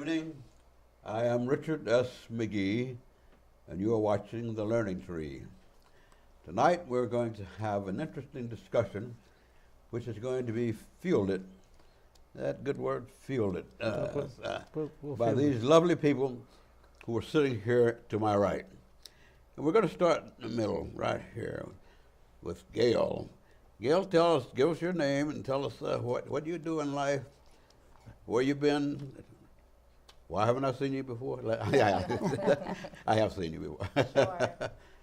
evening. I am Richard S. McGhee, and you are watching The Learning Tree. Tonight we're going to have an interesting discussion, which is going to be fielded, that good word, fielded, by these lovely people who are sitting here to my right. And we're going to start in the middle, right here, with Gail. Gail, give us your name and tell us what you do in life, where you've been. Why haven't I seen you before? I have seen you before. Sure.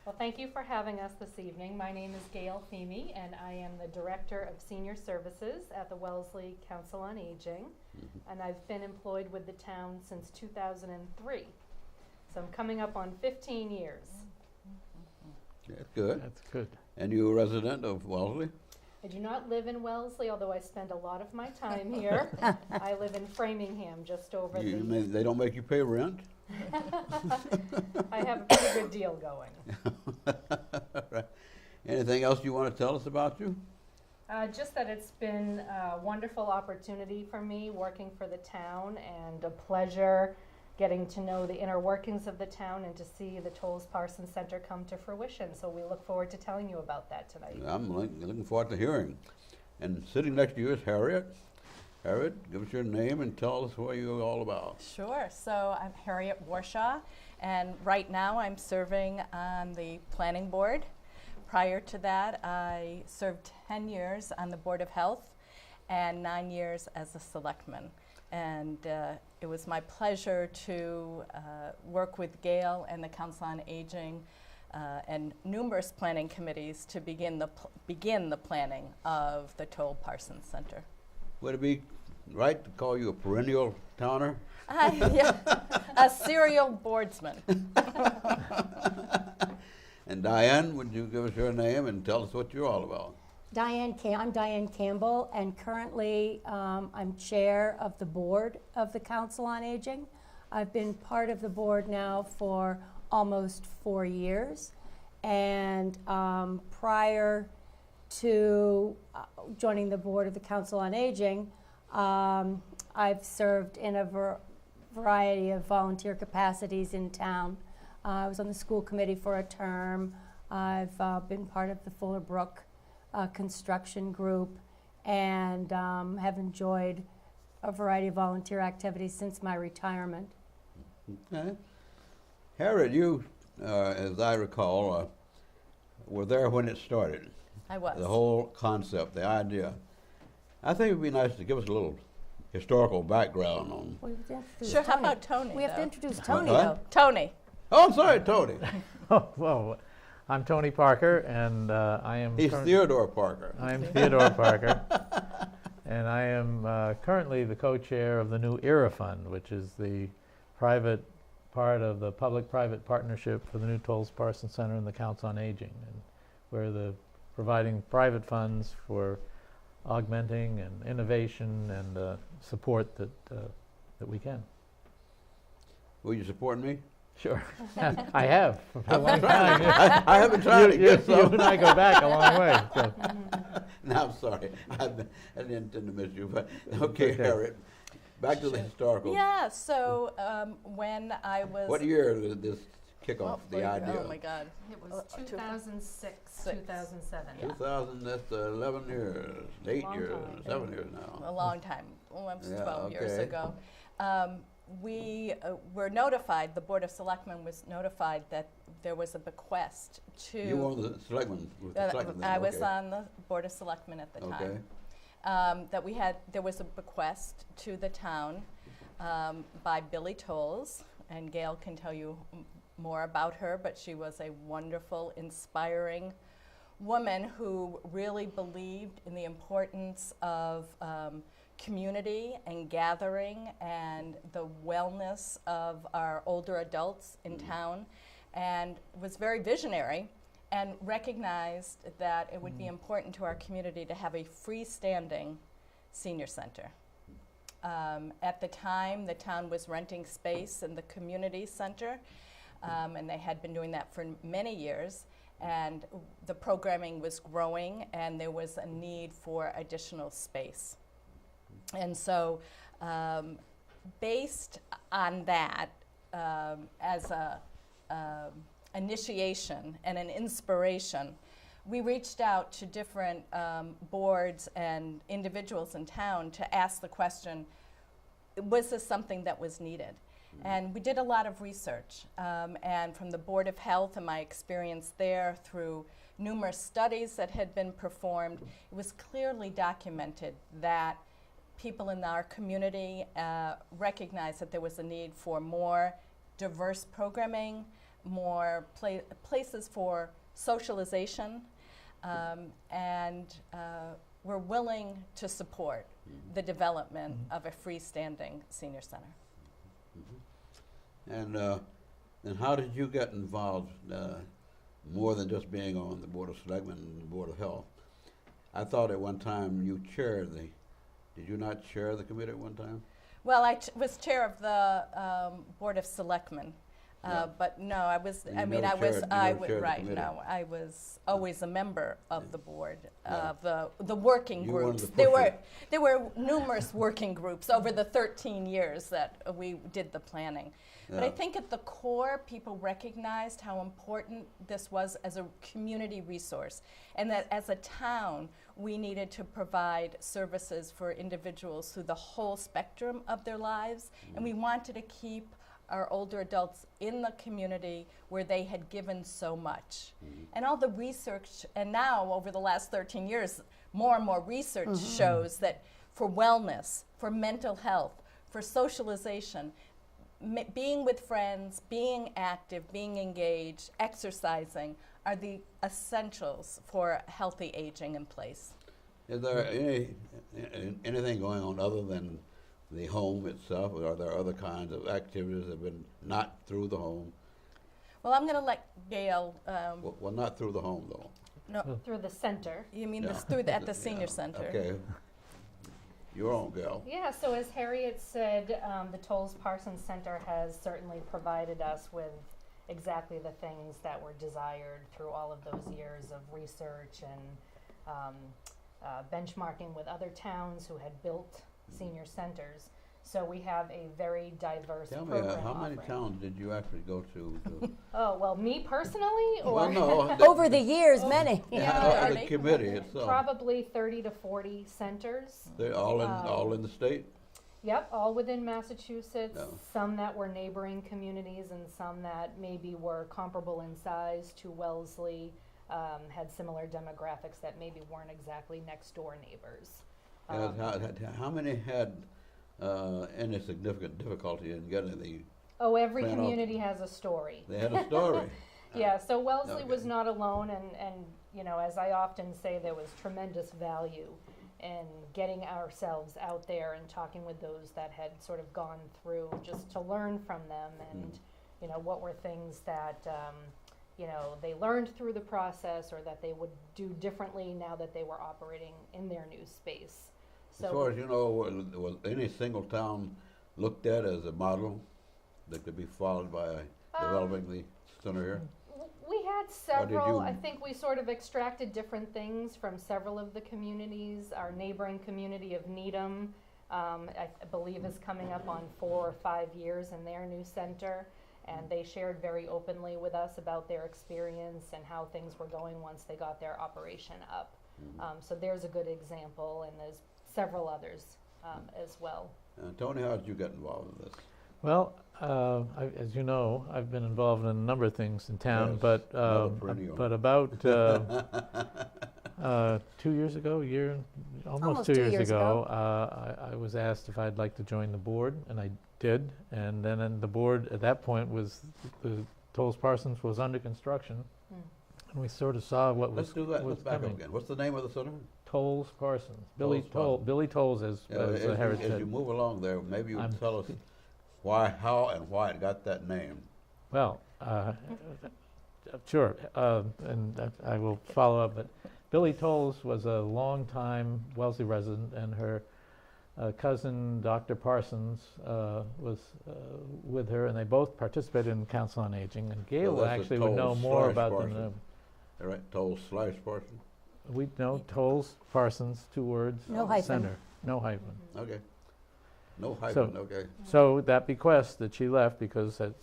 Well, thank you for having us this evening. My name is Gail Feeney, and I am the Director of Senior Services at the Wellesley Council on Aging. And I've been employed with the town since 2003. So I'm coming up on 15 years. That's good. That's good. And you're a resident of Wellesley? I do not live in Wellesley, although I spend a lot of my time here. I live in Framingham, just over They don't make you pay rent? I have a pretty good deal going. Right. Anything else you want to tell us about you? Just that it's been a wonderful opportunity for me working for the town, and a pleasure getting to know the inner workings of the town and to see the Tolles Parson Center come to fruition. So we look forward to telling you about that tonight. I'm looking forward to hearing. And sitting next to you is Harriet. Harriet, give us your name and tell us what you're all about. Sure. So I'm Harriet Warshaw, and right now I'm serving on the planning board. Prior to that, I served 10 years on the Board of Health and 9 years as a selectman. And it was my pleasure to work with Gail and the Council on Aging and numerous planning committees to begin the planning of the Tolles Parson Center. Would it be right to call you a perennial towner? Yeah, a serial boardsman. And Diane, would you give us your name and tell us what you're all about? I'm Diane Campbell, and currently I'm chair of the board of the Council on Aging. I've been part of the board now for almost 4 years, and prior to joining the board of the Council on Aging, I've served in a variety of volunteer capacities in town. I was on the school committee for a term. I've been part of the Fuller Brook construction group, and have enjoyed a variety of volunteer activities since my retirement. Okay. Harriet, you, as I recall, were there when it started. I was. The whole concept, the idea. I think it would be nice to give us a little historical background on. Well, we have to introduce Sure, how Tony. about Tony? We have to though? introduce Tony, What? though. Tony. Oh, I'm sorry, Tony. Oh, well, I'm Tony Parker, and I am. He's Theodore Parker. I'm Theodore Parker, and I am currently the co-chair of the New Era Fund, which is the private part of the public-private partnership for the new Tolles Parson Center and the Council on Aging, and we're providing private funds for augmenting and innovation and support that we can. Will you support me? Sure, I have for a long time. I have been trying to get You some. and I go back a long way. So. No, I'm sorry. I didn't intend to miss you, but okay, Harriet. Back to the historical. Yeah, so when I was... What year did this kick off, the wait, idea? Oh my God. It was 2006, 2007. Yeah. 2000, that's 11 years, 8 Long years, time. 7 years now. A long time, almost Yeah, 12 years okay. ago. We were notified, the Board of Selectmen was notified that there was a bequest to... You were the selectman. I was on the Board of Selectmen at the time. Okay. There was a bequest to the town by Billy Tolles, and Gail can tell you more about her, but she was a wonderful, inspiring woman who really believed in the importance of community and gathering and the wellness of our older adults in town, and was very visionary and recognized that it would be important to our community to have a freestanding senior center. At the time, the town was renting space in the community center, and they had been doing that for many years, and the programming was growing, and there was a need for additional space. And so, based on that as a initiation and an inspiration, we reached out to different boards and individuals in town to ask the question, was this something that was needed? And we did a lot of research, and from the Board of Health and my experience there through numerous studies that had been performed, it was clearly documented that people in our community recognized that there was a need for more diverse programming, more places for socialization, and we're willing to support the development of a freestanding senior center. And how did you get involved more than just being on the Board of Selectmen and the Board of Health? I thought at one time you chaired the, did you not chair the committee at one time? Well, I was chair of the Board of Selectmen, Yeah. but no, I was. And I you mean, never I was. chaired- you I never was chaired the right. committee. No, I was always a member of the board Yeah. of the working You were one of groups. the There were numerous working groups over the 13 years that we did the planning. But I Yeah. think at the core, people recognized how important this was as a community resource, and that as a town, we needed to provide services for individuals through the whole spectrum of their lives, and we wanted to keep our older adults in the community where they had given so much. And all the research, and now over the last 13 years, more and more research shows that for wellness, for mental health, for socialization, being with friends, being active, being engaged, exercising are the essentials for healthy aging in place. Is there anything going on other than the home itself, or are there other kinds of activities that have been not through the home? Well, I'm going to let Gail. Well, not through the home, though. No, Through the center. you mean Yeah. this through at the Yeah, senior center? Okay. Your own, Gal. Yeah, so as Harriet said, the Tolles Parson Center has certainly provided us with exactly the things that were desired through all of those years of research and benchmarking with other towns who had built senior centers. So we have a very diverse Tell me, program how many offering. towns did you actually go to? Oh, well, me personally, or Well, no. Over the years, many. Yeah, The committee itself. probably 30 to 40 centers. They're all in the state? Yep, all within Massachusetts, No. some that were neighboring communities and some that maybe were comparable in size to Wellesley, had similar demographics that maybe weren't exactly next door neighbors. How many had any significant difficulty in getting the, Oh, every Plan community has a story. they had a story? Yeah, so Wellesley was Okay. not alone, and you know, as I often say, there was tremendous value in getting ourselves out there and talking with those that had sort of gone through, just to learn from them, and you know, what were things that you know, they learned through the process, or that they would do differently now that they were operating in their new space. As far as you know, was any single town looked at as a model that could be followed by developing the center here? We had did several. you- I think we sort of extracted different things from several of the communities. Our neighboring community of Needham, I believe, is coming up on 4 or 5 years in their new center, and they shared very openly with us about their experience and how things were going once they got their operation up. So there's a good example, and there's several others as well. Tony, how did you get involved in this? Well, as you know, I've been involved in a number of things in town, Yes, but another perennial. about 2 years ago, almost 2 years ago, I was asked if I'd like to join the board, and I did. And then the board at that point was the Tolles Parsons was under construction, and we sort of saw what Let's was do that. was Let's back up coming. again. What's the name of the center? Tolles Parsons, Tolles Parsons. Billy Tolles, as Harriet As you said. move along there, maybe you I'm- can tell us why, how, and why it got that name. Well, sure, and I will follow up, but Billy Tolles was a longtime Wellesley resident, and her cousin, Dr. Parsons, was with her, and they both participated in Council on Aging, and Gail that's the actually would know Tolles more slash about Parsons. them. All right, Tolles/Parson. We know Tolles Parsons, 2 words. No hyphen. Center, no hyphen. Okay. No So- hyphen, okay. So that bequest that she left, because as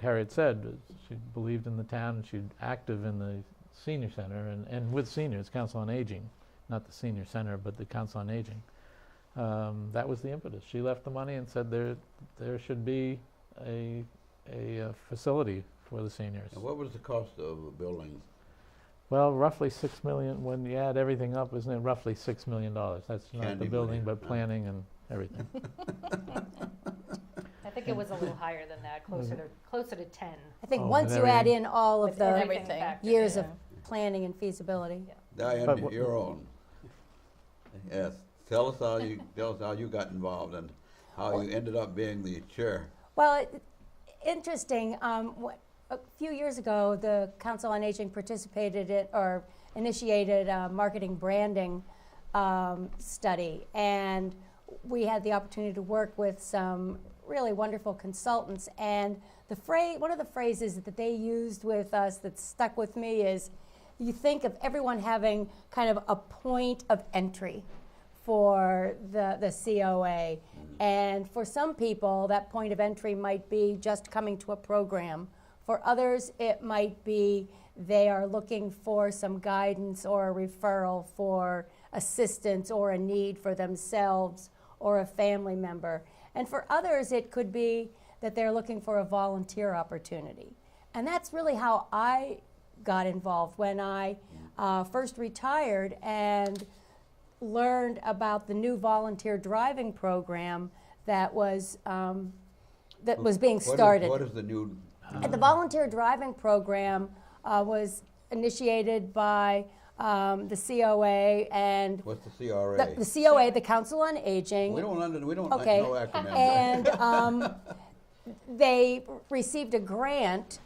Harriet said, she believed in the town and she's active in the senior center and with seniors, Council on Aging, not the senior center, but the Council on Aging. That was the impetus. She left the money and said there should be a facility for the seniors. And what was the cost of a building? Well, roughly 6 million, when you add everything up, isn't it roughly $6 million? That's not Candy the building, money, but planning and everything. I think it was a little higher than that, closer to 10. I think Oh, once and you add everything. in all of With the everything factored years in. of planning and feasibility. Diane, But wh- you're on. Yes, tell us how you got involved and how you ended up being the chair. Well, interesting. A few years ago, the Council on Aging participated in or initiated a marketing branding study, and we had the opportunity to work with some really wonderful consultants. And one of the phrases that they used with us that stuck with me is, you think of everyone having kind of a point of entry for the COA. And for some people, that point of entry might be just coming to a program. For others, it might be they are looking for some guidance or a referral for assistance or a need for themselves or a family member. And for others, it could be that they're looking for a volunteer opportunity. And that's really how I got involved when I first retired and learned about the new volunteer driving program that was being started. What is the new? The volunteer driving program was initiated by the COA and What's the CRA? the COA, the Council on Aging. we don't Okay. know acronyms. And they received a grant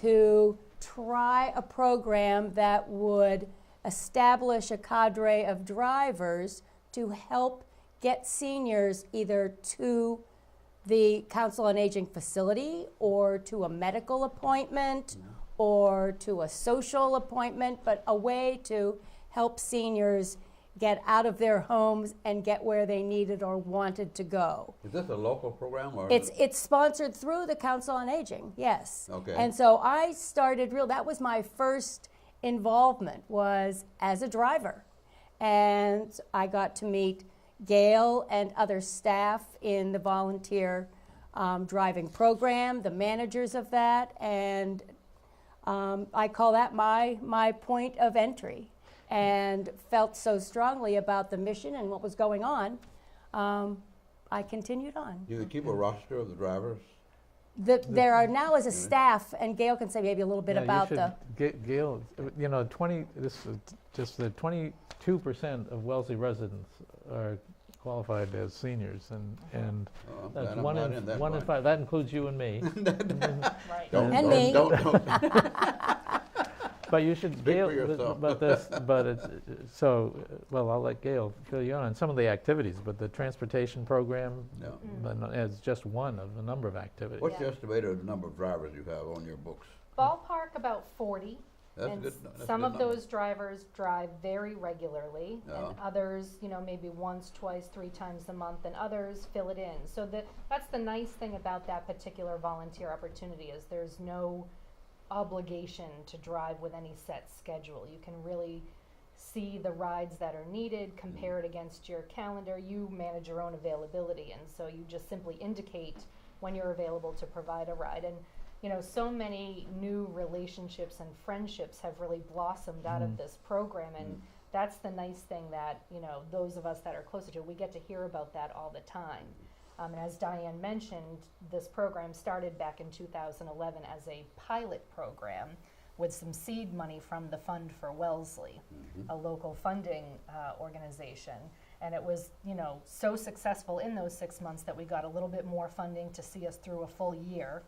to try a program that would establish a cadre of drivers to help get seniors either to the Council on Aging facility or to a medical appointment or to a social appointment, but a way to help seniors get out of their homes and get where they needed or wanted to go. Is this a local program or? It's sponsored through the Council on Aging, yes. Okay. And so I started that was my first involvement, was as a driver. And I got to meet Gail and other staff in the volunteer driving program, the managers of that, and I call that my point of entry, and felt so strongly about the mission and what was going on, I continued on. Do you keep a roster of the drivers? There are now as a staff, and Gail can say maybe a little bit Yeah, about you the. should Gail, this is just the 22% of Wellesley residents are qualified as seniors, and Oh, I'm that's glad I'm one not in in that one in bunch. 5. That includes you and me. Right. And me. Don't. But you should, Speak Gail, for yourself. I'll let Gail fill you in on some of the activities, but the transportation program No. is just one of a number of activities. What's the estimated number of drivers you have on your books? Ballpark about 40. That's And good. That's a some good of number. those drivers drive very regularly, and Yeah. others, maybe once, twice, 3 times a month, and others fill it in. So that's the nice thing about that particular volunteer opportunity, is there's no obligation to drive with any set schedule. You can really see the rides that are needed, compare it against your calendar. You manage your own availability, and so you just simply indicate when you're available to provide a ride. And so many new relationships and friendships have really blossomed out of this program, and that's the nice thing that, those of us that are closer to it, we get to hear about that all the time. And as Diane mentioned, this program started back in 2011 as a pilot program with some seed money from the Fund for Wellesley, a local funding organization. And it was, so successful in those 6 months that we got a little bit more funding to see us through a full year.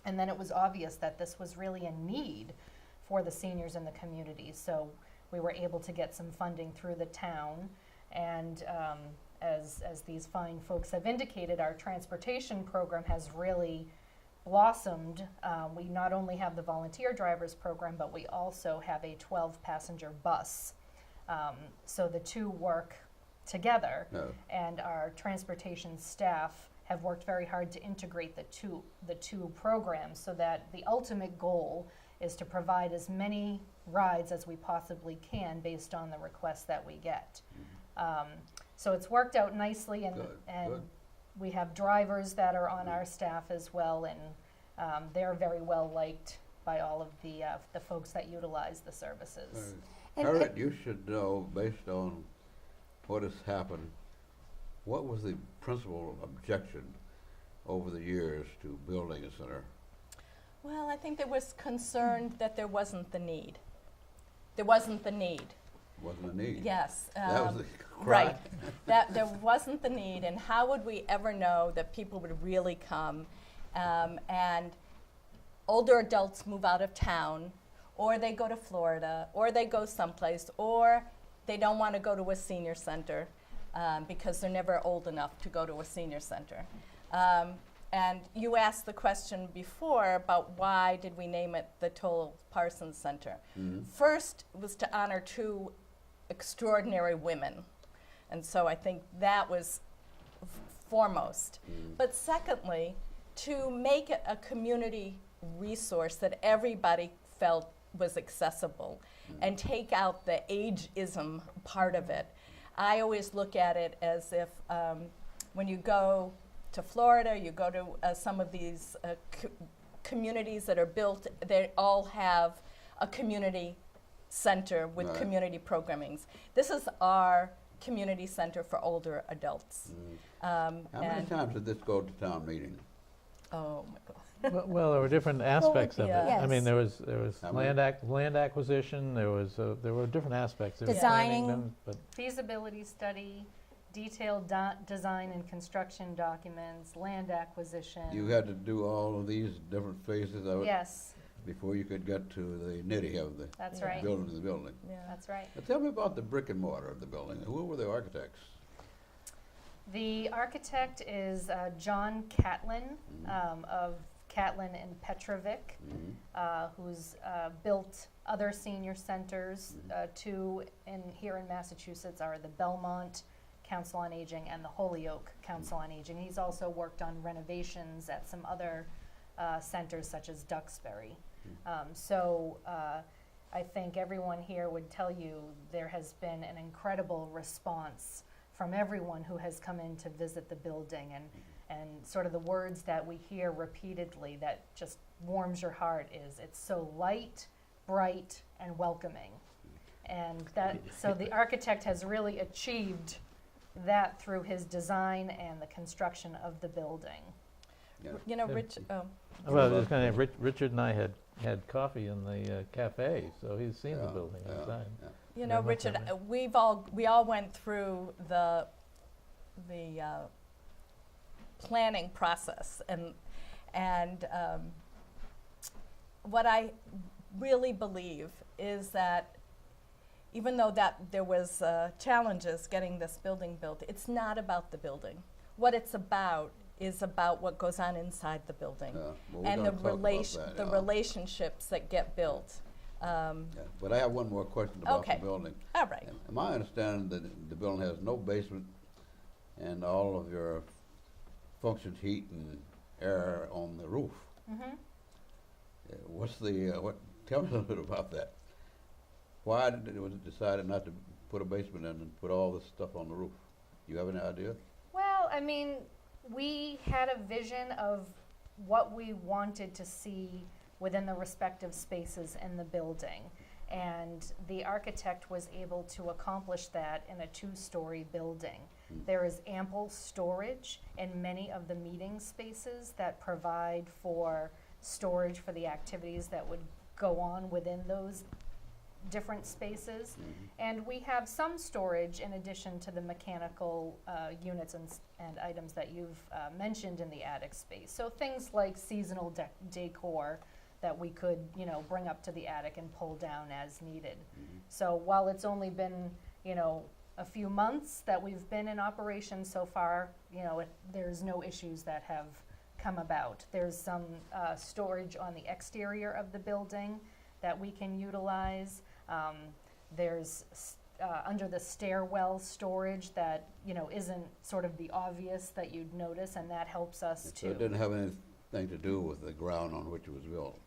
And then it was obvious that this was really a need for the seniors in the community. So we were able to get some funding through the town. And as these fine folks have indicated, our transportation program has really blossomed. We not only have the volunteer drivers program, but we also have a 12-passenger bus. So the two work together. No. And our transportation staff have worked very hard to integrate the two programs so that the ultimate goal is to provide as many rides as we possibly can based on the requests that we get. So it's worked out nicely, and Good. we have drivers that are on our staff as well, and they're very well liked by all of the folks that utilize the services. And- Harriet, you should know, based on what has happened, what was the principal objection over the years to building a center? Well, I think there was concern that there wasn't the need. There wasn't the need. Wasn't a need. Yes. That was the Right. cry. That there wasn't the need, and how would we ever know that people would really come? And older adults move out of town, or they go to Florida, or they go someplace, or they don't want to go to a senior center because they're never old enough to go to a senior center. And you asked the question before about why did we name it the Tolles Parson Center. First was to honor two extraordinary women, and so I think that was foremost. But secondly, to make it a community resource that everybody felt was accessible and take out the ageism part of it. I always look at it as if when you go to Florida, you go to some of these communities that are built, they all have a community center with Right. community programmings. This is our community center for older adults. How many and- times did this go to town meeting? Oh my God. Well, there were different aspects of it. yeah. I mean, Yes. there was How many? land acquisition, there were different aspects. There was Designing. planning them, but Feasibility study, detailed design and construction documents, land acquisition. You had to do all of these different phases of it Yes, before you could get to the nitty of the that's Yeah. right. building of the building. Yeah. That's right. Now tell me about the brick and mortar of the building. Who were the architects? The architect is John Catlin of Catlin and Petrovic, who's built other senior centers. Two here in Massachusetts are the Belmont Council on Aging and the Holyoke Council on Aging. He's also worked on renovations at some other centers such as Duxbury. So I think everyone here would tell you there has been an incredible response from everyone who has come in to visit the building, and sort of the words that we hear repeatedly that just warms your heart is it's so light, bright, and welcoming. And that, so the architect has really achieved that through his design and the construction of the building. Yeah. You know, Yeah. Rich, well, it's kind of Richard and I had coffee in the cafe, so he's seen the building inside. yeah. you know, Very much Richard, that we all went through the planning process, and what I really believe is that even though that there was challenges getting this building built, it's not about the building. What it's about is about what goes on inside the building Well, we're and gonna the talk about that, relationships that get built. Yeah. But I have one more question about Okay. the building. All right. And my understanding that the building has no basement and all of your functions, heat and air on the roof. What's the, tell me a little bit about that. Why was it decided not to put a basement in and put all this stuff on the roof? You have any idea? Well, I mean, we had a vision of what we wanted to see within the respective spaces in the building. And the architect was able to accomplish that in a 2-story building. There is ample storage in many of the meeting spaces that provide for storage for the activities that would go on within those different spaces. And we have some storage in addition to the mechanical units and items that you've mentioned in the attic space. So things like seasonal decor that we could, you know, bring up to the attic and pull down as needed. So while it's only been, you know, a few months that we've been in operation so far, you know, there's no issues that have come about. There's some storage on the exterior of the building that we can utilize. There's under the stairwell storage that, you know, isn't sort of the obvious that you'd notice, and that helps us So to. it didn't have anything to do with the ground on which it was built?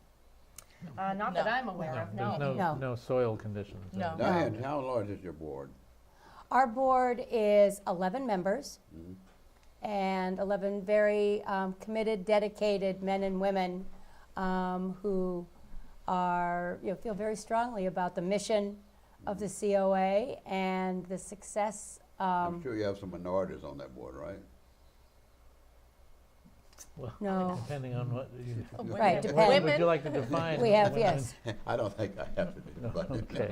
Not that No. I'm aware of, There's no. No. no soil conditions. No. Diane, how large is your board? Our board is 11 members Mhm. and 11 very committed, dedicated men and women who are, you know, feel very strongly about the mission of the COA and the success. I'm sure you have some minorities on that board, right? Well, No. depending on what you. Women. Right, What depend- would you like to define? We have, women? yes. I don't think I have to do, No, but, okay.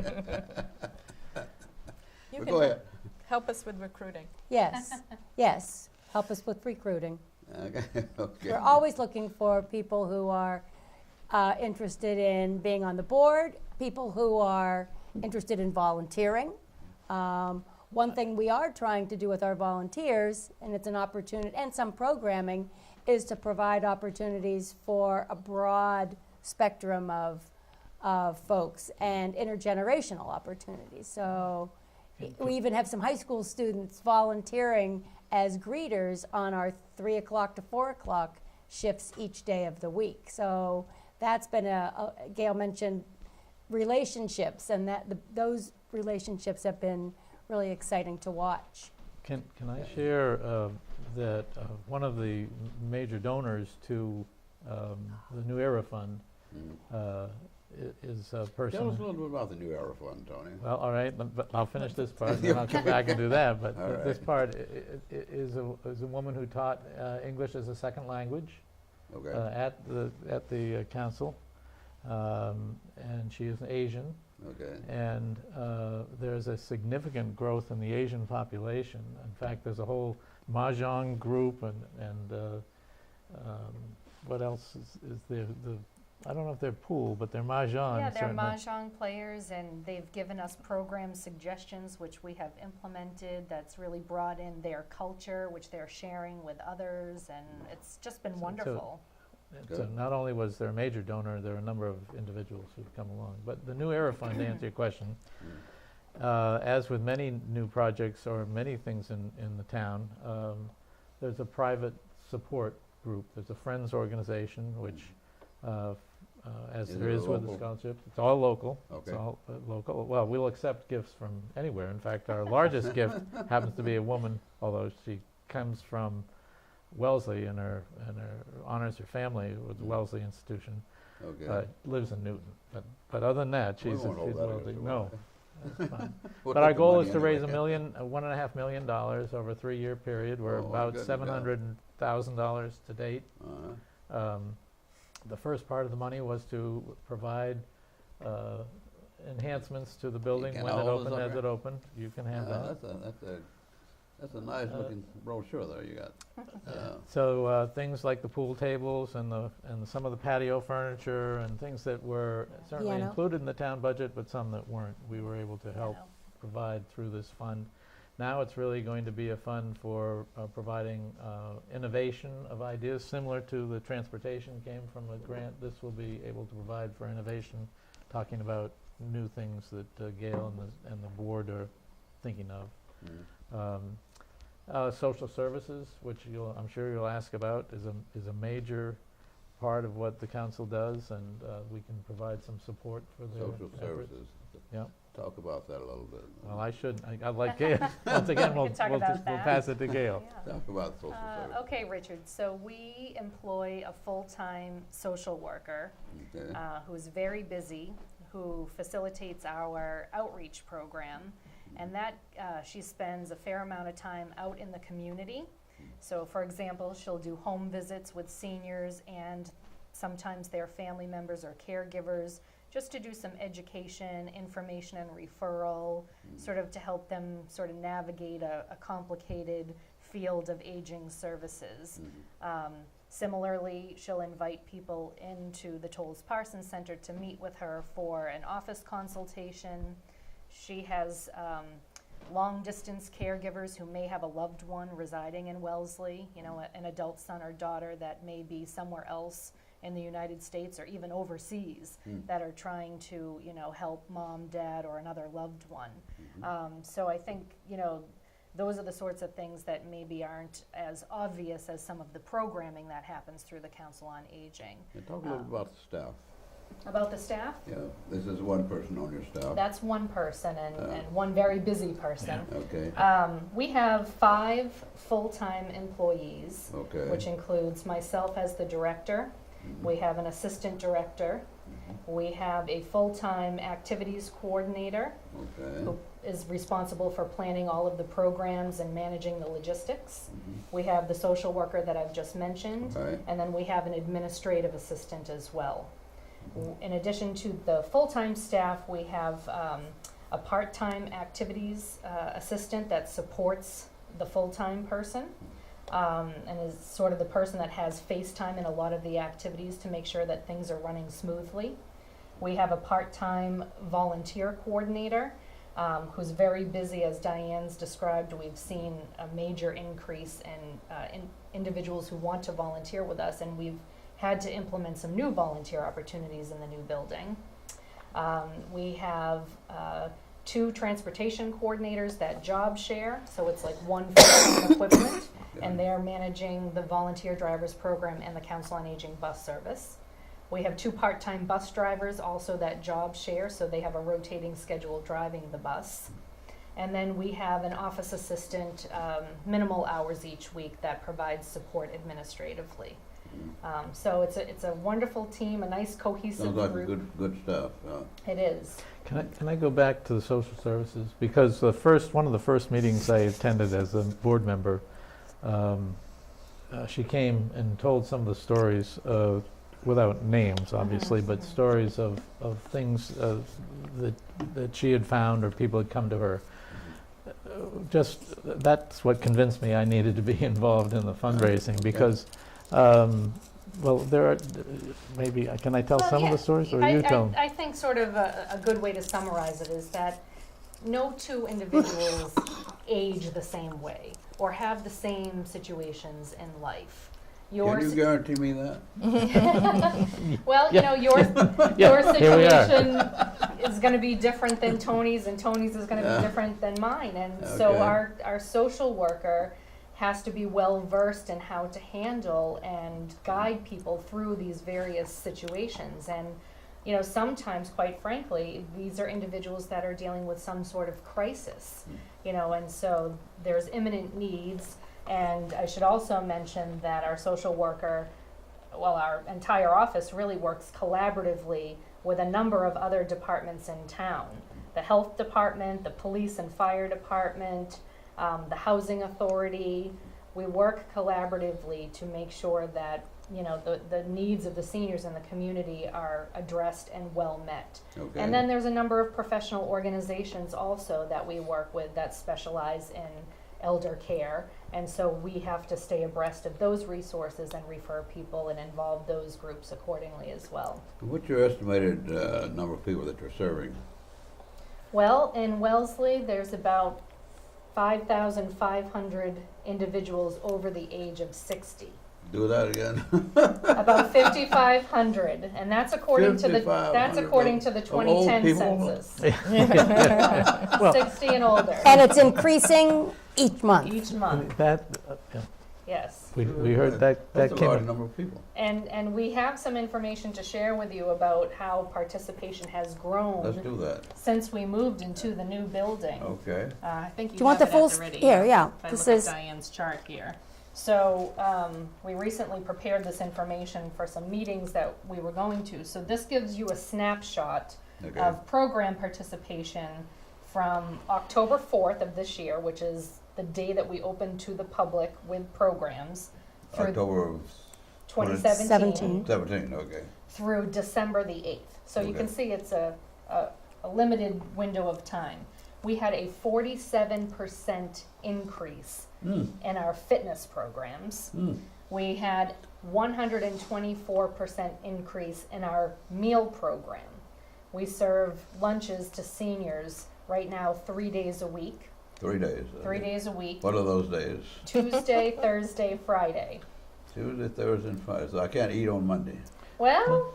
You but can go ahead. help us with recruiting. Yes, yes. Help us with recruiting. Okay. We're always looking for people who are interested in being on the board, people who are interested in volunteering. One thing we are trying to do with our volunteers, and it's an opportunity, and some programming, is to provide opportunities for a broad spectrum of folks and intergenerational opportunities. So we even have some high school students volunteering as greeters on our 3 o'clock to 4 o'clock shifts each day of the week. So that's been Gail mentioned relationships, and those relationships have been really exciting to watch. Can I share that one of the major donors to the New Era Fund is a person. Tell us a little bit about the New Era Fund, Tony. Well, all right, but I'll finish this part, and then I'll come back and do that. But All this right. part is a woman who taught English as a second language Okay. at the council, and she is Asian. Okay. And there's a significant growth in the Asian population. In fact, there's a whole mahjong group, and what else is there? I don't know if they're pool, but they're mahjong. Yeah, they're certainly. mahjong players, and they've given us program suggestions, which we have implemented, that's really brought in their culture, which they're sharing with others, and it's just been So- wonderful. And Good. so not only was there a major donor, there are a number of individuals who've come along. But the New Era Fund, to answer your question, as with many new projects or many things in the town, there's a private support group. There's a Friends organization, which, as Is there it is with the local? scholarships, it's all local. Okay. It's all local. Well, we'll accept gifts from anywhere. In fact, our largest gift happens to be a woman, although she comes from Wellesley and her honors her family with the Wellesley Institution. Okay. Lives in Newton. But other than that, We she's won't hold that Wellesley. against her, No, will that's fine. We'll But take our the goal money is to raise anyway. $1.5 million over a 3-year period. We're Oh, about good to go. $700,000 to date. Uh-huh. The first part of the money was to provide enhancements to the building can when it hold this opened, up as here? it opened. You can have that. That's a nice looking brochure there you got. So things like the pool tables and some of the patio furniture and things that were certainly Piano. included in the town budget, but some that weren't, we were able to help provide through this fund. Now it's really going to be a fund for providing innovation of ideas, similar to the transportation came from a grant. This will be able to provide for innovation, talking about new things that Gail and the board are thinking of. Social services, which I'm sure you'll ask about, is a major part of what the council does, and we can provide some support for their Social efforts. services. Yeah. Talk about that a little bit. Well, I'd like Gail. Once again, we'll We can talk about we'll that. pass it to Gail. Yeah. Talk about social services. Okay, Richard, so we employ a full-time social worker Okay. who's very busy, who facilitates our outreach program, and that she spends a fair amount of time out in the community. So, for example, she'll do home visits with seniors and sometimes their family members or caregivers, just to do some education, information, and referral, sort of to help them sort of navigate a complicated field of aging services. Similarly, she'll invite people into the Tolles Parson Center to meet with her for an office consultation. She has long-distance caregivers who may have a loved one residing in Wellesley, you know, an adult son or daughter that may be somewhere else in the United States or even overseas that are trying to, help mom, dad, or another loved one. So I think, those are the sorts of things that maybe aren't as obvious as some of the programming that happens through the Council on Aging. And talk a little about the staff. About the staff? Yeah, this is one person on your staff. That's one person and one very busy person. Okay. We have 5 full-time employees, Okay. which includes myself as the director. We have an assistant director. We have a full-time activities coordinator Okay. who is responsible for planning all of the programs and managing the logistics. We have the social worker that I've just mentioned, Right. and then we have an administrative assistant as well. In addition to the full-time staff, we have a part-time activities assistant that supports the full-time person and is sort of the person that has face time in a lot of the activities to make sure that things are running smoothly. We have a part-time volunteer coordinator who's very busy. As Diane's described, we've seen a major increase in individuals who want to volunteer with us, and we've had to implement some new volunteer opportunities in the new building. We have 2 transportation coordinators that job share, so it's like one full-time equivalent, and they're managing the volunteer drivers program and the Council on Aging bus service. We have 2 part-time bus drivers also that job share, so they have a rotating schedule driving the bus. And then we have an office assistant, minimal hours each week, that provides support administratively. So it's a wonderful team, a nice cohesive Sounds like group. a good staff. It is. Can I go back to the social services? Because one of the first meetings I attended as a board member, she came and told some of the stories, without names obviously, but stories of things that she had found or people had come to her. That's what convinced me I needed to be involved in the fundraising, because there are maybe can I tell some of the stories, or you tell them? I think sort of a good way to summarize it is that no 2 individuals age the same way or have the same situations in life. Can you guarantee me that? Well, your situation is going to be different than Tony's, and Tony's is going to be different than mine. And so our social worker has to be well versed in how to handle and guide people through these various situations. And sometimes, quite frankly, these are individuals that are dealing with some sort of crisis, and so there's imminent needs. And I should also mention that our social worker, our entire office really works collaboratively with a number of other departments in town. The health department, the police and fire department, the housing authority. We work collaboratively to make sure that the needs of the seniors in the community are addressed and well met. Okay. And then there's a number of professional organizations also that we work with that specialize in elder care, and so we have to stay abreast of those resources and refer people and involve those groups accordingly as well. What's your estimated number of people that you're serving? Well, in Wellesley, there's about 5,500 individuals over the age of 60. Do that again. About 5,500, and that's according to the 2010 census. 60 and older. And it's increasing each month. Each month, yes. We heard that That's a came large up. number of people. And we have some information to share with you about how participation has Let's grown do that. since we moved into the new building. Okay. I think you Do you want have the it full at the ready. here? Yeah. If I This look is at Diane's chart here. So we recently prepared this information for some meetings that we were going to. So this gives you a snapshot of program participation from October 4th of this year, which is the day that we opened to the public with programs, through October of 2017 17, okay. through December the 8th. So you can see it's a limited window of time. We had a 47% increase in our fitness programs. We had 124% increase in our meal program. We serve lunches to seniors right now 3 days a week. 3 days. 3 days a week. What are those days? Tuesday, Thursday, Friday. Tuesday, Thursday, and Friday. So I can't eat on Monday. Well,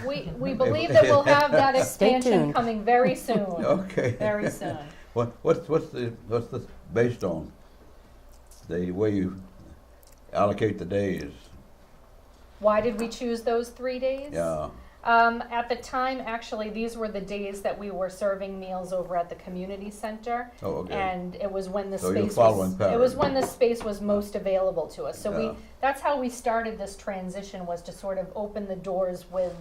we believe that we'll have that Stay expansion tuned. coming very soon. Okay. Very soon. What's this based on? The way you allocate the days? Why did we choose those 3 days? Yeah. At the time, actually, these were the days that we were serving meals over at the community center. Oh, okay. And it was when the So you're space following was, it was pattern. when the space was most available to us. So Yeah. that's how we started this transition, was to sort of open the doors with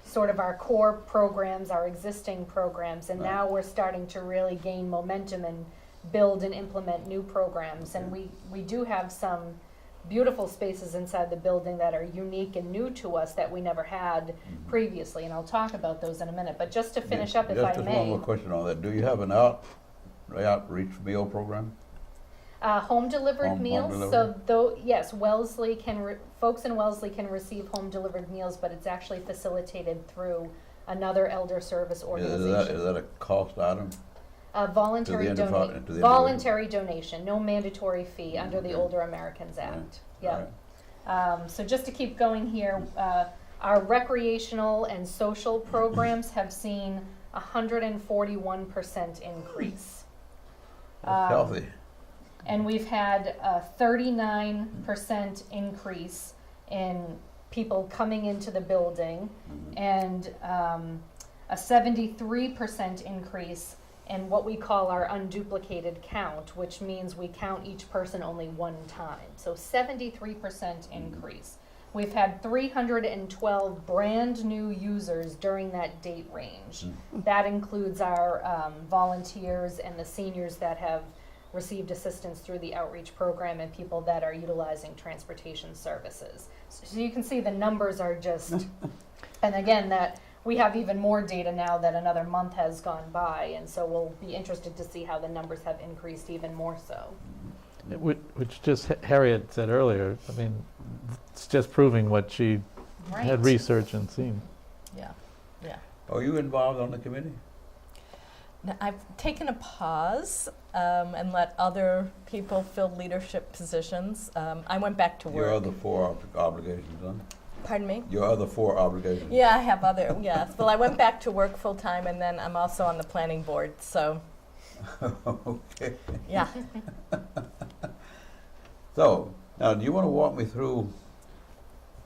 sort of our core programs, our existing programs, and Right. now we're starting to really gain momentum and build and implement new programs. And Okay. we do have some beautiful spaces inside the building that are unique and new to us that we never had previously, and I'll talk about those in a minute. But just to finish up, if I Just one more may, question on that. Do you have an outreach meal program? home delivered Home meals. delivery? So though, yes, Wellesley folks in Wellesley can receive home delivered meals, but it's actually facilitated through another elder service organization. Is that a cost item? Voluntary to the individual? voluntary donation, no mandatory fee under the Okay. Older Americans Act. Right. Yeah. Alright. So just to keep going here, our recreational and social programs have seen 141% increase. That's healthy. And we've had a 39% increase in people coming into the building, and a 73% increase in what we call our unduplicated count, which means we count each person only one time. So 73% increase. We've had 312 brand new users during that date range. That includes our volunteers and the seniors that have received assistance through the outreach program and people that are utilizing transportation services. So you can see the numbers are just, and again, that we have even more data now that another month has gone by, and so we'll be interested to see how the numbers have increased even more so. Which just Harriet said earlier, I mean, it's just proving what she had researched and seen. Yeah, yeah. Are you involved on the committee? Now, I've taken a pause and let other people fill leadership positions. I went back to Your work. other four obligations, huh? Pardon me? Your other four obligations. Yeah, I have other, yes. Well, I went back to work full time, and then I'm also on the planning board, so, Okay. yeah. So, now, do you want to walk me through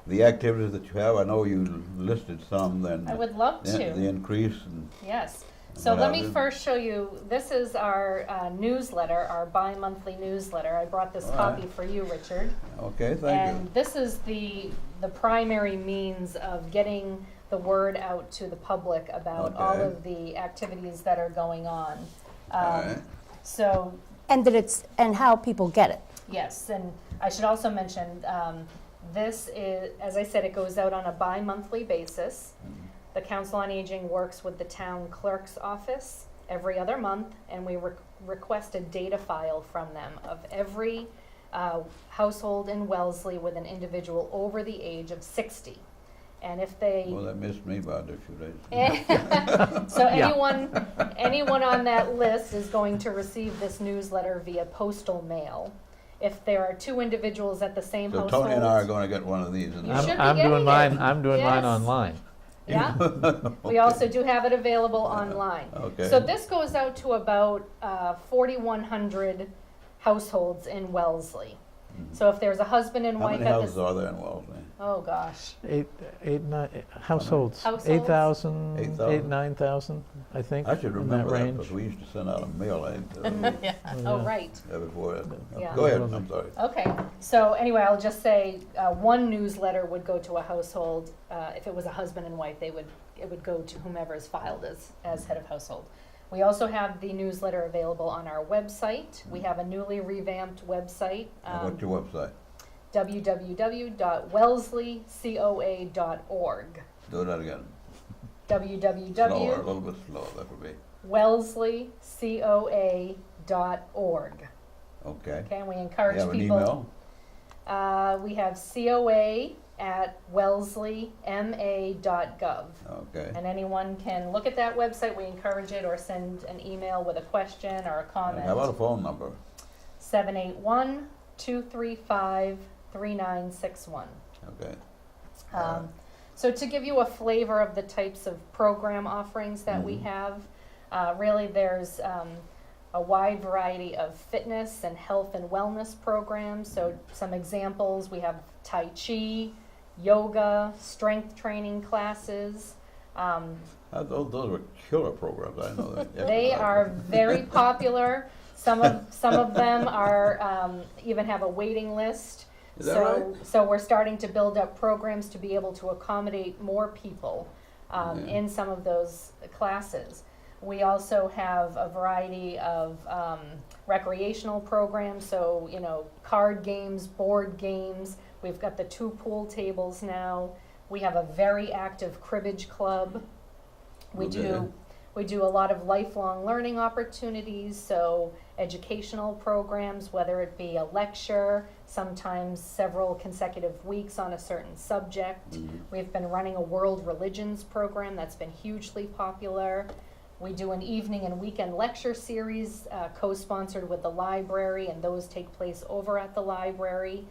the activities that you have? I know you listed some, then. I would love to. The increase and. Yes. So what let me happened? first show you, this is our newsletter, our bi-monthly newsletter. I brought this All copy right. for you, Richard. Okay, thank you. And this is the primary means of getting the word out to the public about all Okay. of the activities that are going on. All right. So, And that it's, and how people get it. yes, and I should also mention, this is, as I said, it goes out on a bi-monthly basis. The Council on Aging works with the town clerk's office every other month, and we request a data file from them of every household in Wellesley with an individual over the age of 60. And if they, Well, that missed me by a few days. so Yeah. anyone on that list is going to receive this newsletter via postal mail. If there are two individuals at the same So household. Tony and I are going to get one of these. You should be I'm getting doing it. mine. I'm doing mine Yes. online. Yeah, we also do have it available online. Okay. So this goes out to about 4,100 households in Wellesley. So if there's a husband and How wife many at houses this, are there in Wellesley? oh gosh, Households. Households? 8,000, 8,000? 9,000, I think. I should in remember that range. because we used to send out a mail to Yeah. oh Yeah. right. before that. Yeah. Go ahead, I'm sorry. Okay, so anyway, I'll just say, one newsletter would go to a household. If it was a husband and wife, it would go to whomever is filed as head of household. We also have the newsletter available on our website. We have a newly revamped website. What's your website? www.wellsleycoa.org. Do that again. Slower, a little bit slower, that would be. www.wellsleycoa.org. Okay. Okay, and we You encourage have an people. email? We have coa@wellesleyma.gov. Okay. And anyone can look at that website. We encourage it, or send an email with a question or a comment. How about a phone number? 781-235-3961. Okay. Um, So to give you a flavor of the types of program offerings that we have, really there's a wide variety of fitness and health and wellness programs. So some examples, we have Tai Chi, yoga, strength training classes. Those were killer programs, I know that. They are very popular. Some of them are even have a waiting list. Is that right? So we're starting to build up programs to be able to accommodate more people in some of those classes. We also have a variety of recreational programs, so card games, board games. We've got the 2 pool tables now. We have a very active Cribbage Club. We do a lot of lifelong learning opportunities, so educational programs, whether it be a lecture, sometimes several consecutive weeks on a certain subject. We've been running a world religions program that's been hugely popular. We do an evening and weekend lecture series co-sponsored with the library, and those take place over at the library.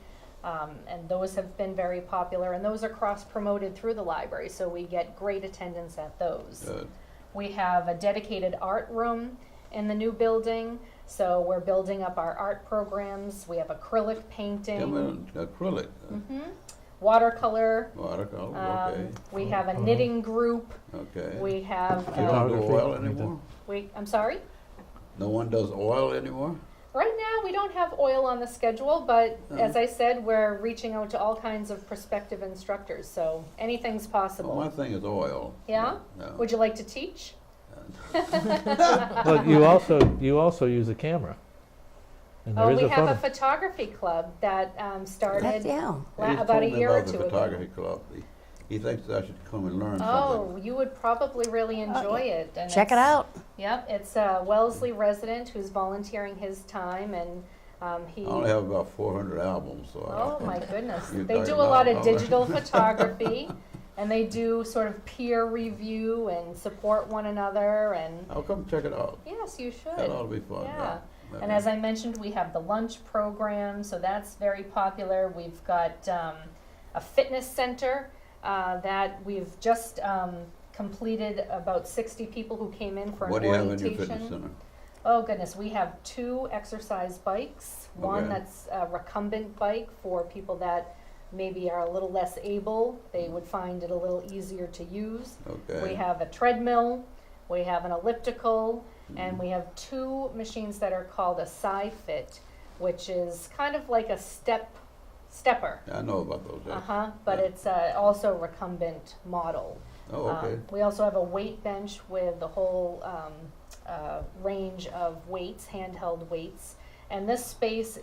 And those have been very popular, and those are cross-promoted through the library, so we get great attendance at those. Good. We have a dedicated art room in the new building, so we're building up our art programs. We have acrylic painting, Acrylic. watercolor. Watercolor, okay. We have a knitting group. Okay. We have, You don't do Photography. oil anymore? I'm sorry? No one does oil anymore? Right now, we don't have oil on the schedule, but as I said, we're reaching out to all kinds of prospective instructors, so anything's possible. Well, my thing is oil. Yeah? No. Would you like to teach? But you also use a camera. And there Oh, is we a have a photo. photography club that started Yeah. He's about told a me year or about the two ago. photography club. He thinks that I should come and learn Oh, something. you would probably really enjoy it. And Check it it's- out. Yep, it's a Wellesley resident who's volunteering his time, and he. I only have about 400 albums, so. Oh my goodness! You They guys do a know lot of how- digital photography, and they do sort of peer review and support one another. And I'll come check it out. yes, you should. That ought to be fun. Yeah. And as I mentioned, we have the lunch program, so that's very popular. We've got a fitness center that we've just completed. About 60 people who came in for What an do you have orientation. in your fitness center? Oh goodness, we have 2 exercise bikes. One Okay. that's a recumbent bike for people that maybe are a little less able. They would find it a little easier to use. Okay. We have a treadmill, we have an elliptical, and we have 2 machines that are called a SciFit, which is kind of like a stepper. I know about those. Yeah. But Yeah. it's also a recumbent model. Oh, okay. We also have a weight bench with the whole range of weights, handheld weights. And this space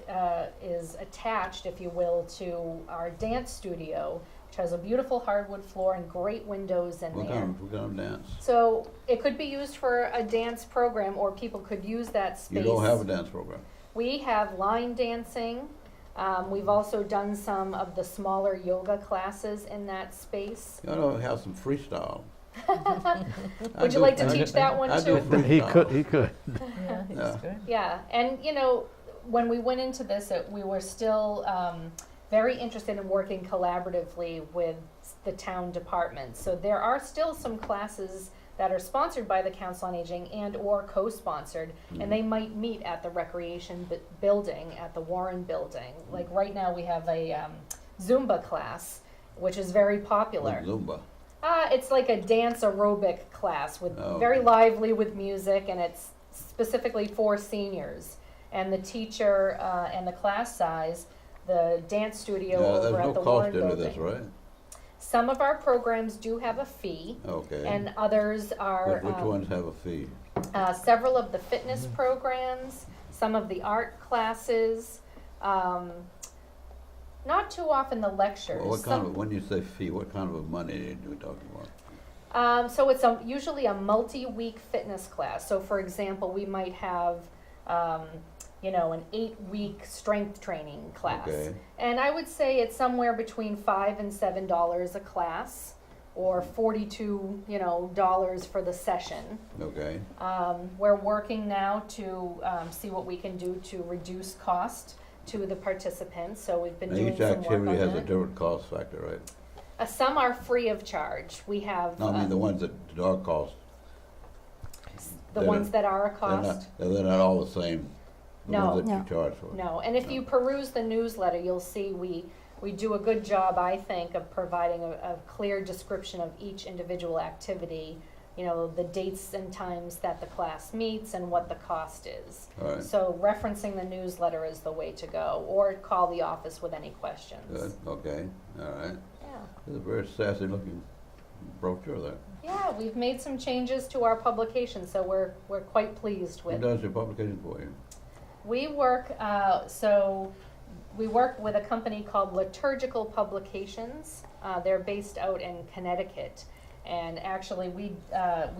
is attached, if you will, to our dance studio, which has a beautiful hardwood floor and great windows in What there. kind of dance? So it could be used for a dance program, or people could use that space. You don't have a dance program. We have line dancing. We've also done some of the smaller yoga classes in that space. You ought to have some freestyle. Would you like to teach that one I do too? He freestyle. could. Yeah, he's Yeah. good. Yeah, and when we went into this, we were still very interested in working collaboratively with the town departments. So there are still some classes that are sponsored by the Council on Aging and or co-sponsored, and they might meet at the recreation building, at the Warren building. Like right now we have a Zumba class, which is very popular. With Zumba. It's like a dance aerobic class with Oh, very okay. lively with music, and it's specifically for seniors. And the teacher and the class size, the dance studio Yeah, over there's at no the cost Warren into building. this, right? Some of our programs do have a fee, Okay. and others are Which ones have a fee? several of the fitness programs, some of the art classes, not too often the lectures. Well, what kind of, when you say fee, what kind of money are you talking about? So it's usually a multi-week fitness class. So for example, we might have, an 8-week strength training class. Okay. And I would say it's somewhere between $5 and $7 a class, or $42, dollars for the session. Okay. We're working now to see what we can do to reduce cost to the participants. So we've been Now, doing each some work on activity has a that. different cost factor, right? Some are free of charge. We have No, I mean the ones that are cost. the they're ones not- that are a They're cost. they're not all the same. The No. ones that No. you charge for. No, and if you peruse the newsletter, you'll see we do a good job, I think, of providing a clear description of each individual activity, you know, the dates and times that the class meets and what the cost is. All right. So referencing the newsletter is the way to go, or call the office with any questions. Good, okay, all right. Yeah. It's a very sassy looking brochure there. Yeah, we've made some changes to our publication, so we're quite pleased Who with. does your publication for you? We work, we work with a company called Liturgical Publications. They're based out in Connecticut. And actually, we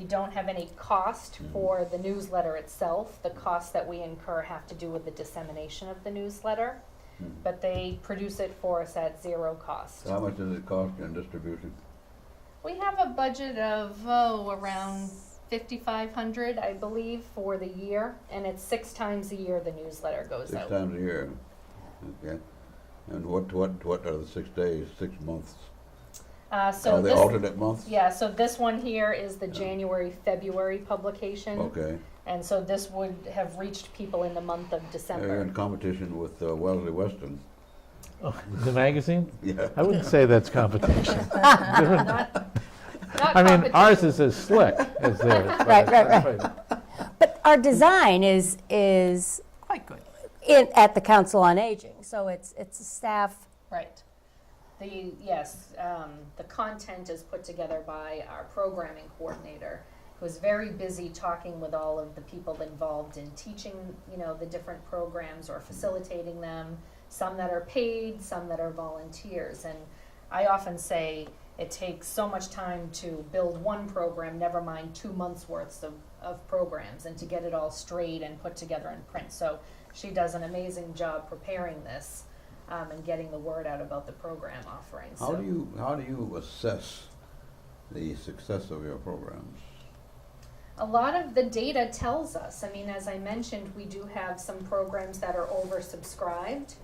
don't have any cost for the newsletter itself. The costs that we incur have to do with the dissemination of the newsletter. But they produce it for us at zero cost. So how much does it cost you in distribution? We have a budget of, around $5,500, I believe, for the year. And it's 6 times a year the newsletter goes 6 out. times a year, okay. And what are the 6 days, 6 months? So Are they this, alternate months? yeah, so this one here is the January, February publication. Okay. And so this would have reached people in the month of You're December. in competition with Wellesley Western. Oh, the magazine? Yeah. I wouldn't say that's competition. Not I mean, ours competition. is as slick as theirs. but Right, it's right, not But our design is Quite good. at the Council on Aging, so it's a staff. Right. The content is put together by our programming coordinator, who's very busy talking with all of the people involved in teaching, you know, the different programs or facilitating them, some that are paid, some that are volunteers. And I often say it takes so much time to build one program, never mind 2 months' worth of programs, and to get it all straight and put together in print. So she does an amazing job preparing this. And getting the word out about the program offerings. How do you assess the success of your programs? A lot of the data tells us. I mean, as I mentioned, we do have some programs that are oversubscribed.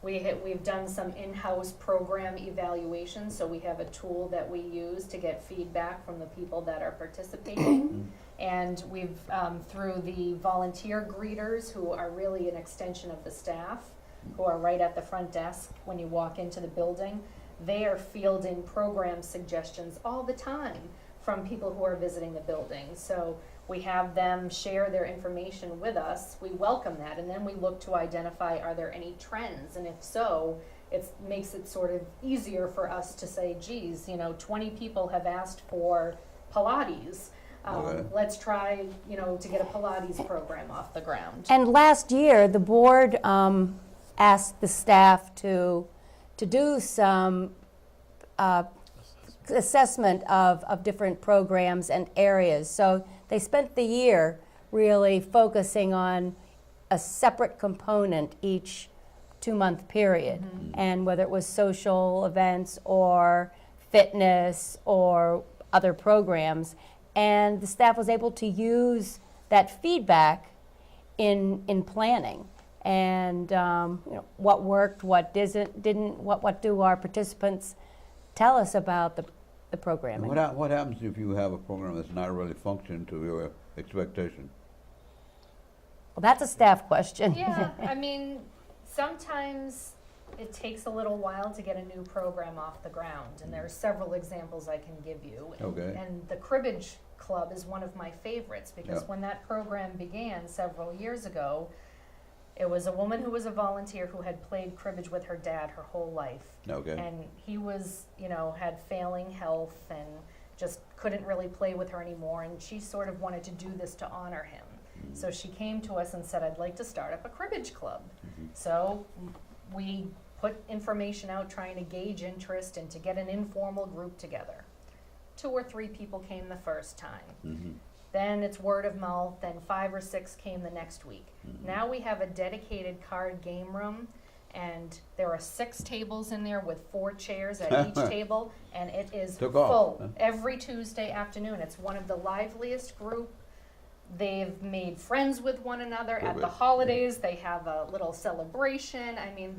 We've done some in-house program evaluations, so we have a tool that we use to get feedback from the people that are participating. And we've, through the volunteer greeters, who are really an extension of the staff, who are right at the front desk when you walk into the building, they are fielding program suggestions all the time from people who are visiting the building. So we have them share their information with us. We welcome that, and then we look to identify, are there any trends? And if so, it makes it sort of easier for us to say, geez, you know, 20 people have asked for Pilates. Okay. Let's try, you know, to get a Pilates program off the ground. And last year, the board asked the staff to do some assessment of different programs and areas. So they spent the year really focusing on a separate component each 2-month period. And whether it was social events or fitness or other programs. And the staff was able to use that feedback in planning. And you know, what worked, what didn't, what do our participants tell us about the programming? What happens if you have a program that's not really functioning to your expectation? Well, that's a staff question. Yeah, I mean, sometimes it takes a little while to get a new program off the ground, and there are several examples I can give you. Okay. And the Cribbage Club is one of my favorites, because Yeah. when that program began several years ago, it was a woman who was a volunteer who had played cribbage with her dad her whole life. Okay. And he was, you know, had failing health and just couldn't really play with her anymore, and she sort of wanted to do this to honor him. So she came to us and said, I'd like to start up a cribbage club. So we put information out trying to gauge interest and to get an informal group together. 2 or 3 people came the first time. Then it's word of mouth, then 5 or 6 came the next week. Now we have a dedicated card game room, and there are 6 tables in there with 4 chairs at each table, and it is Took off, full huh? every Tuesday afternoon. It's one of the liveliest group. They've made friends with one another. At the Perfect. holidays, they have a little celebration. I mean,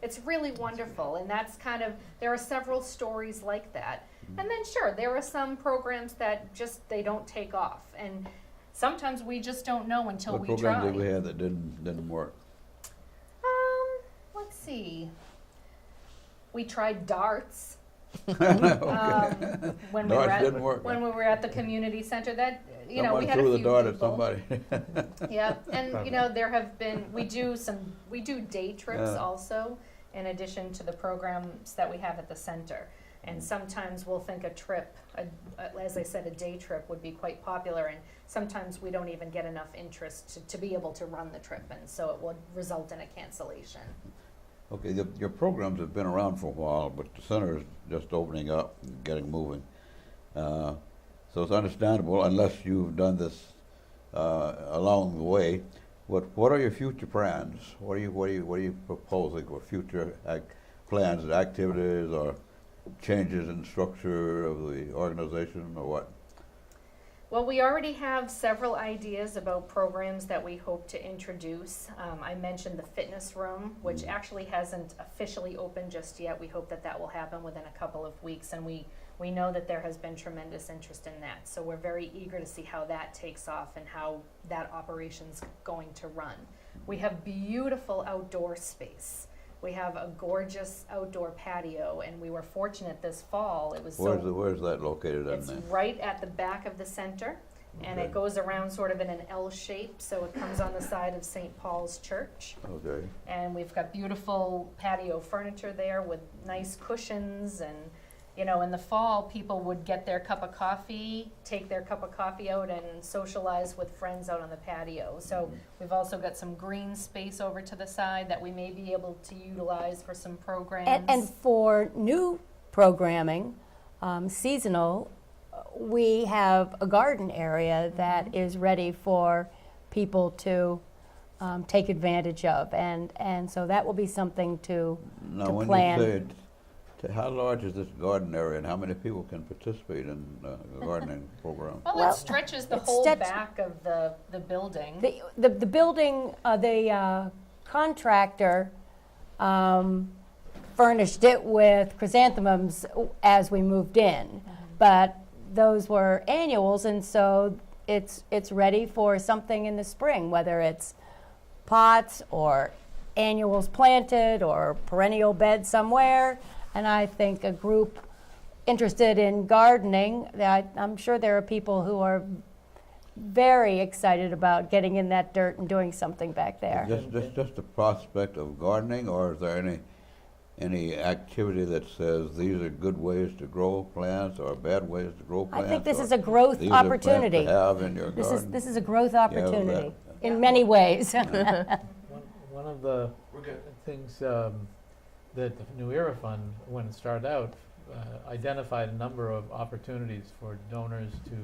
It's really wonderful, and that's kind of, there are several stories like that. And then sure, there are some programs that just, they don't take off, and sometimes we just don't know until What we programs try. did we have that didn't work? Let's see. We tried darts. Okay. When we were Darts at, didn't work. when we were at the community center, that, you know, we Someone had a threw few the dart at people. somebody. Yeah, and you know, there have been, we do day trips Yeah. also, in addition to the programs that we have at the center. And sometimes we'll think a trip, as I said, a day trip would be quite popular, and sometimes we don't even get enough interest to be able to run the trip, and so it would result in a cancellation. Okay, your programs have been around for a while, but the center is just opening up and getting moving. So it's understandable, unless you've done this along the way. What are your future plans? What are you proposing for future plans, activities, or changes in structure of the organization, or what? Well, we already have several ideas about programs that we hope to introduce. I mentioned the fitness room, which actually hasn't officially opened just yet. We hope that that will happen within a couple of weeks, and we know that there has been tremendous interest in that. So we're very eager to see how that takes off and how that operation's going to run. We have beautiful outdoor space. We have a gorgeous outdoor patio, and we were fortunate this fall. It was Where's that located in it's there? right at the back of the center, and it Okay. goes around sort of in an L shape, so it comes on the side of St. Paul's Church. Okay. And we've got beautiful patio furniture there with nice cushions, and you know, in the fall, people would get their cup of coffee, take their cup of coffee out and socialize with friends out on the patio. So we've also got some green space over to the side that we may be able to utilize for some programs. And for new programming, seasonal, we have a garden area that is ready for people to take advantage of. And so that will be something to Now, when plan. you say it, how large is this garden area, and how many people can participate in the gardening program? Well, Well, it stretches the it whole stretch- back of the building. The building, the contractor furnished it with chrysanthemums as we moved in. But those were annuals, and so it's ready for something in the spring, whether it's pots or annuals planted or perennial beds somewhere. And I think a group interested in gardening, I'm sure there are people who are very excited about getting in that dirt and doing something back there. Just the prospect of gardening, or is there any activity that says these are good ways to grow plants or bad ways to grow plants? I think this or is a growth these are plants opportunity. to have in your garden? This is a growth that. opportunity in many ways. One of the things that the New Era Fund, when it started out, identified a number of opportunities for donors to